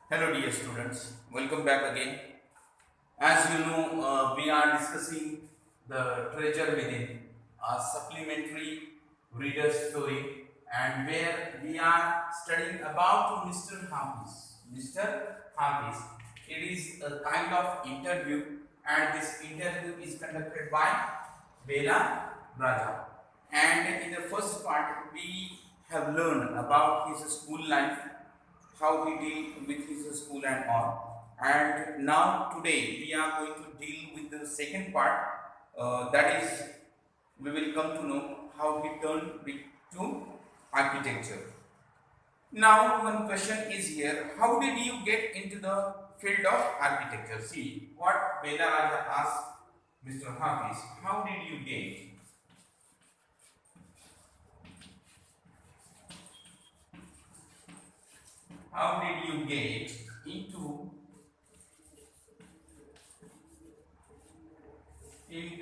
Hello dear students, welcome back again. As you know, we are discussing the treasure within a supplementary reader story, and where we are studying about Mr. Hafiz. Mr. Hafiz. It is a kind of interview, and this interview is conducted by Bela Raja. And in the first part, we have learned about his school life, how he deal with his school and all. And now today we are going to deal with the second part. That is, we will come to know how he turned to architecture. Now one question is here: how did you get into the field of architecture? See what Bela Raja asked Mr. Hafiz. How did you get? How did you get into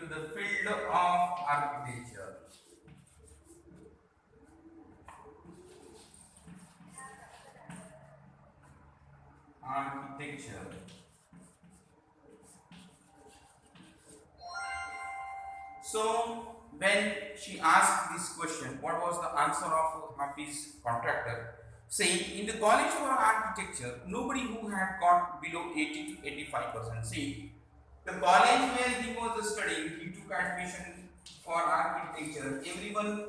the field of architecture? Architecture. So when she asked this question, what was the answer of Hafiz contractor? See, in the college for architecture, nobody who had got below 80 to 85%. See, the college where he was studying, he took admission for architecture. Everyone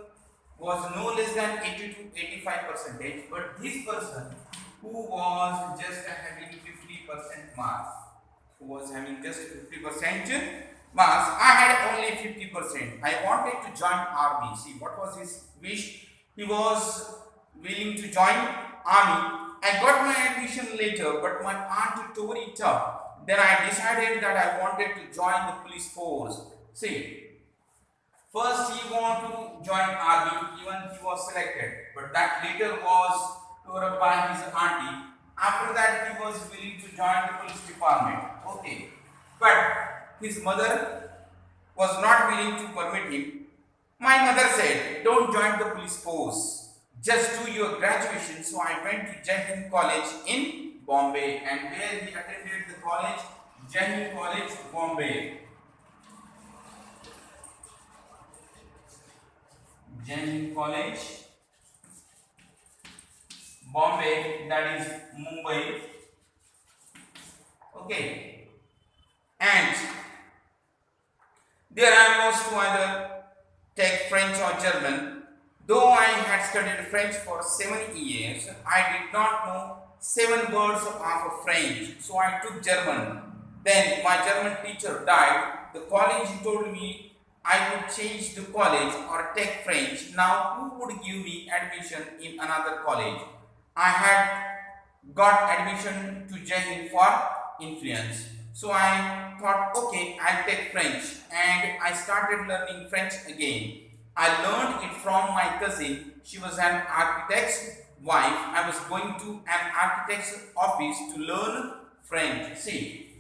was no less than 80 to 85 percentage, but this person who was just having 50% marks, who was having just 50% marks, I had only 50%. I wanted to join army. See, what was his wish? He was willing to join army. I got my admission later, but my aunt tore it up. Then I decided that I wanted to join the police force. See, first he wanted to join army, even he was selected, but that later was tore up by his auntie. After that, he was willing to join the police department. Okay, but his mother was not willing to permit him. My mother said, "Don't join the police force. Just do your graduation." So I went to Jain College in Bombay, and where he attended the college, Jain College, Bombay. Jain College, Bombay, that is Mumbai. Okay, and there I was to either take French or German. Though I had studied French for 7 years, I did not know 7 words of French, so I took German. Then my German teacher died. The college told me I could change the college or take French. Now who would give me admission in another college? I had got admission to Jain for influence. So I thought, okay, I'll take French, and I started learning French again. I learned it from my cousin. She was an architect's wife. I was going to an architect's office to learn French. See,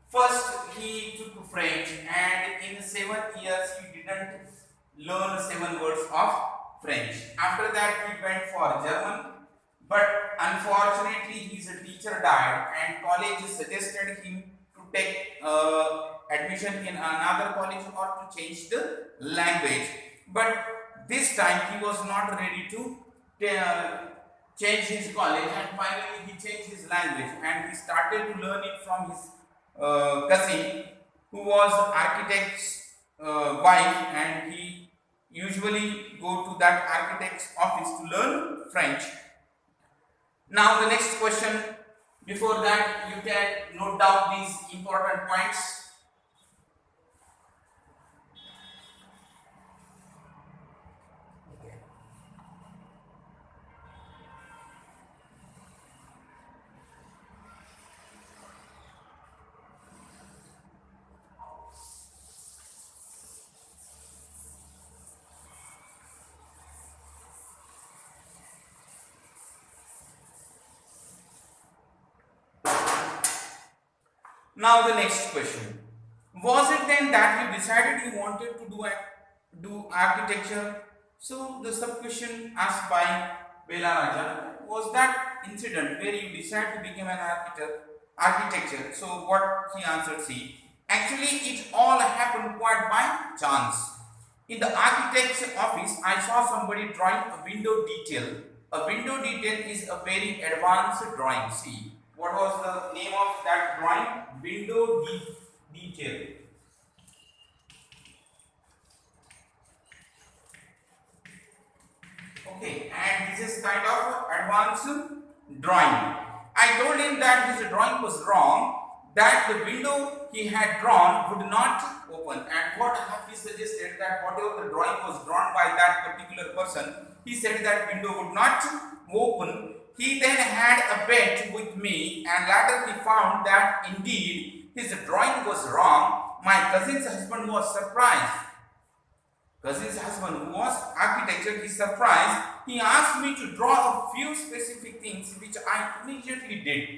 first he took French, and in 7 years he didn't learn 7 words of French. After that he went for German, but unfortunately his teacher died, and college suggested him to take admission in another college or to change the language. But this time he was not ready to change his college, and finally he changed his language, and he started to learn it from his cousin, who was architect's wife, and he usually go to that architect's office to learn French. Now the next question, before that you can note down these important points. Now the next question. Was it then that you decided you wanted to do architecture? So the sub question asked by Bela Raja was that incident where you decide to become an architecture? So what he answered, see, actually it all happened quite by chance. In the architect's office, I saw somebody drawing a window detail. A window detail is a very advanced drawing. See, what was the name of that drawing? Window detail. Okay, and this is kind of advanced drawing. I told him that his drawing was wrong, that the window he had drawn would not open, and what he suggested that whatever the drawing was drawn by that particular person, he said that window would not open. He then had a bet with me, and later he found that indeed his drawing was wrong. My cousin's husband was surprised. Cousin's husband, who was architecture, he surprised. He asked me to draw a few specific things, which I immediately did.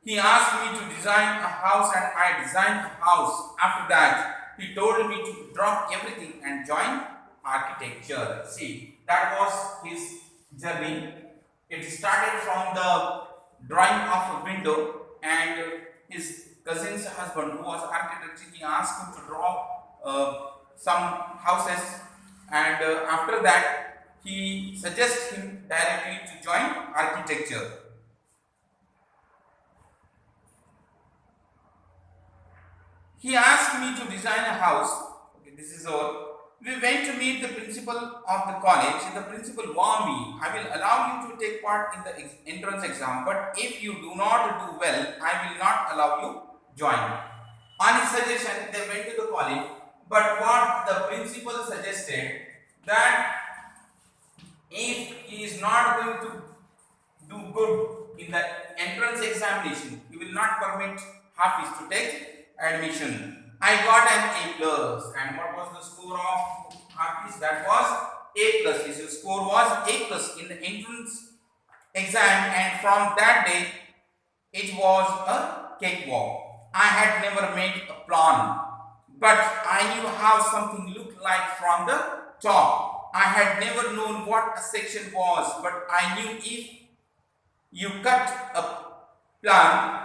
He asked me to design a house, and I designed a house. After that, he told me to drop everything and join architecture. See, that was his journey. It started from the drawing of a window, and his cousin's husband, who was architect, he asked him to draw some houses, and after that he suggested him directly to join architecture. He asked me to design a house. Okay, this is all. We went to meet the principal of the college. The principal warned me, I will allow you to take part in the entrance exam, but if you do not do well, I will not allow you join. On his suggestion, they went to the college. But what the principal suggested, that if he is not going to do good in the entrance examination, he will not permit Hafiz to take admission. I got an A plus, and what was the score of Hafiz? That was A plus. His score was A plus in the entrance exam, and from that day it was a cakewalk. I had never made a plan, but I knew how something looked like from the top. I had never known what a section was, but I knew if you cut a plan,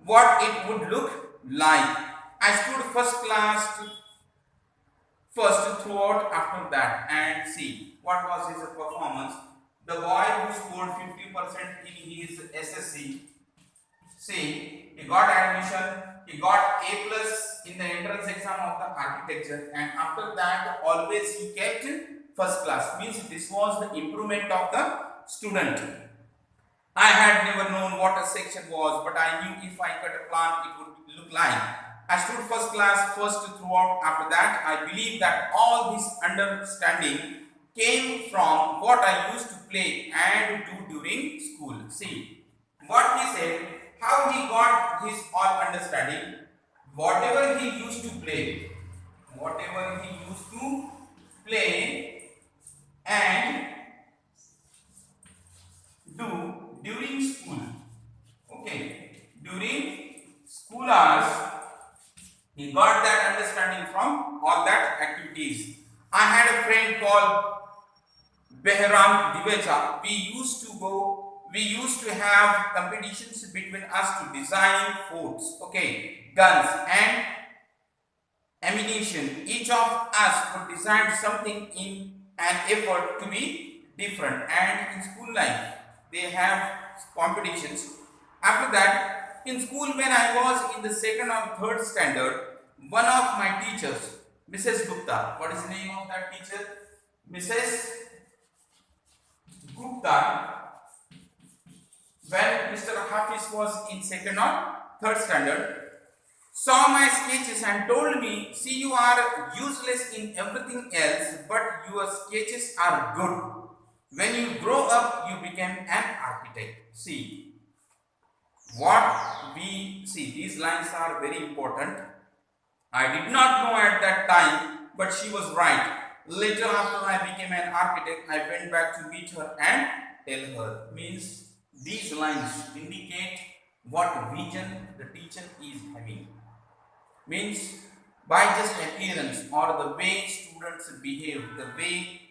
what it would look like. I stood first throughout after that, and see what was his performance. The boy who scored 50% in his SSC, see, he got admission, he got A plus in the entrance exam of the architecture, and after that always he kept first class. Means this was the improvement of the student. I had never known what a section was, but I knew if I cut a plan it would look like. I stood first class first throughout. After that, I believe that all this understanding came from what I used to play and do during school. See what he said, how he got his all understanding. Whatever he used to play, and do during school. Okay, during school hours, he got that understanding from all that activities. I had a friend called Behram Divecha. We used to have competitions between us to design forts, okay, guns and ammunition. Each of us would design something in an effort to be different, and in school life they have competitions. After that, in school, when I was in the second or third standard, one of my teachers, Mrs. Gupta, what is the name of that teacher? Mrs. Gupta, when Mr. Hafiz was in second or third standard, saw my sketches and told me, see, you are useless in everything else, but your sketches are good. When you grow up, you become an architect. See, what we see, these lines are very important. I did not know at that time, but she was right. Later, after I became an architect, I went back to meet her and tell her. Means these lines indicate what vision the teacher is having. Means by just appearance or the way students behave, the way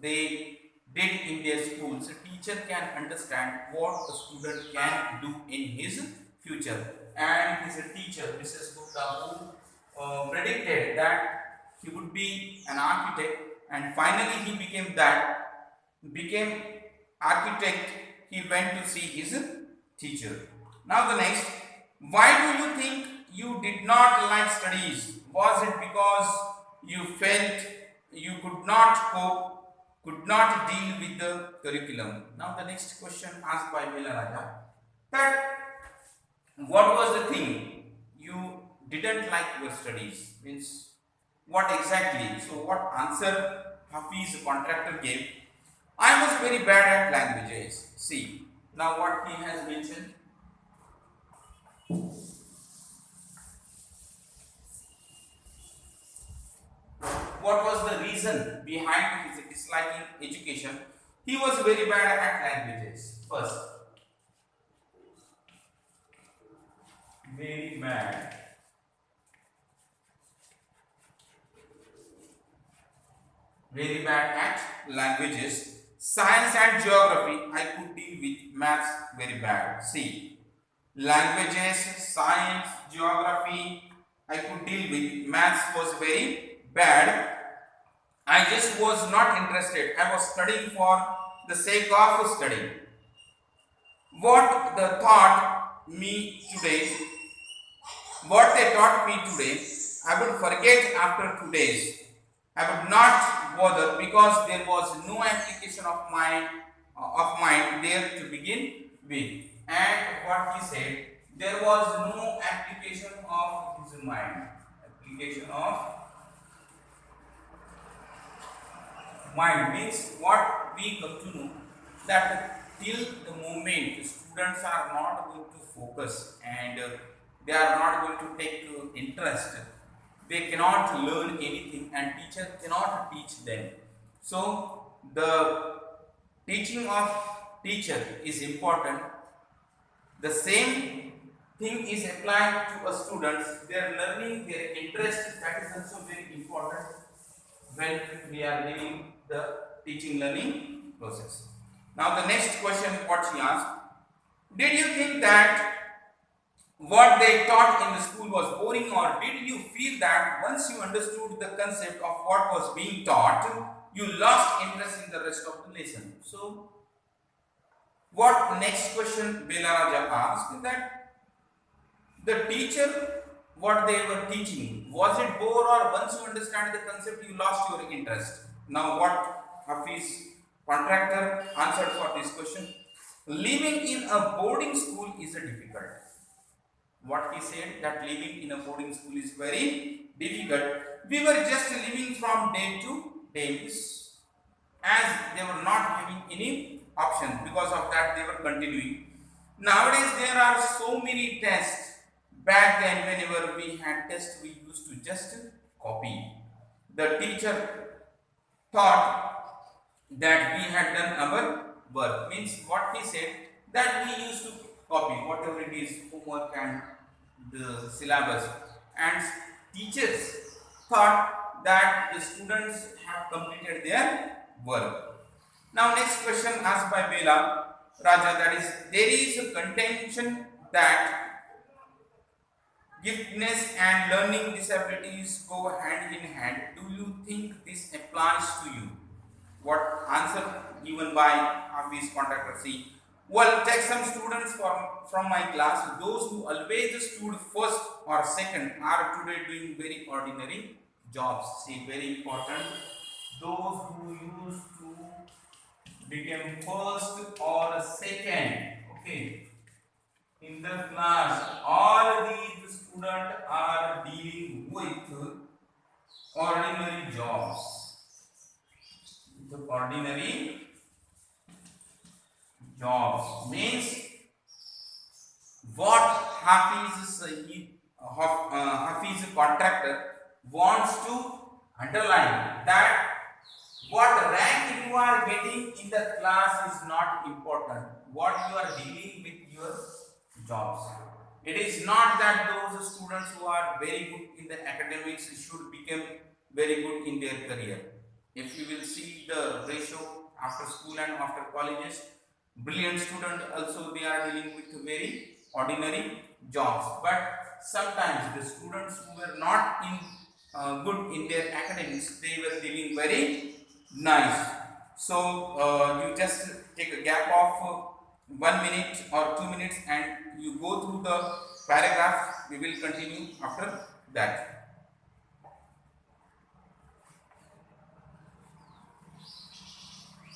they did in their schools, a teacher can understand what a student can do in his future. And his teacher, Mrs. Gupta, who predicted that he would be an architect, and finally he became architect. He went to see his teacher. Now the next, why do you think you did not like studies? Was it because you felt you could not cope, could not deal with the curriculum? Now the next question asked by Bela Raja, that what was the thing you didn't like your studies? Means what exactly? So what answer Hafiz contractor gave? I was very bad at languages. See, now what he has mentioned. What was the reason behind his disliking education? He was very bad at languages. First, very bad at languages. Science and geography, I could deal with. Maths, very bad. See, languages, science, geography, I could deal with. Maths was very bad. I just was not interested. I was studying for the sake of studying. What they taught me today, I would forget after 2 days. I would not bother because there was no application of mine there to begin with. And what he said, there was no application of his mind. Application of mind means what we come to know, that till the moment students are not going to focus and they are not going to take interest, they cannot learn anything and teacher cannot teach them. So the teaching of teacher is important. The same thing is applied to a students. Their learning, their interest, that is also very important when we are doing the teaching learning process. Now the next question what she asked, did you think that what they taught in the school was boring, or did you feel that once you understood the concept of what was being taught, you lost interest in the rest of the lesson? So what next question Bela Raja asked, that the teacher, what they were teaching, was it bore, or once you understand the concept you lost your interest? Now what Hafiz contractor answered for this question, living in a boarding school is difficult. What he said, that living in a boarding school is very difficult. We were just living from day to day, as they were not having any options. Because of that they were continuing. Nowadays there are so many tests. Back then whenever we had tests, we used to just copy. The teacher thought that we had done our work. Means what he said, that we used to copy whatever it is, homework and the syllabus, and teachers thought that the students have completed their work. Now next question asked by Bela Raja, that is, there is a contention that giftedness and learning disabilities go hand in hand. Do you think this applies to you? What answer given by Hafiz contractor? C. Well, take some students from my class. Those who always stood first or second are today doing very ordinary jobs. See, very important. Those who used to become first or second, okay, in the class, all these students are dealing with ordinary jobs. The ordinary jobs means what Hafiz contractor wants to underline, that what rank you are getting in the class is not important. What you are dealing with your jobs. It is not that those students who are very good in the academics should become very good in their career. If you will see the ratio after school and after colleges. Brilliant students also, they are dealing with very ordinary jobs. But sometimes the students who were not in good in their academics, they were dealing very nice. So you just take a gap of 1 minute or 2 minutes and you go through the paragraph. We will continue after that.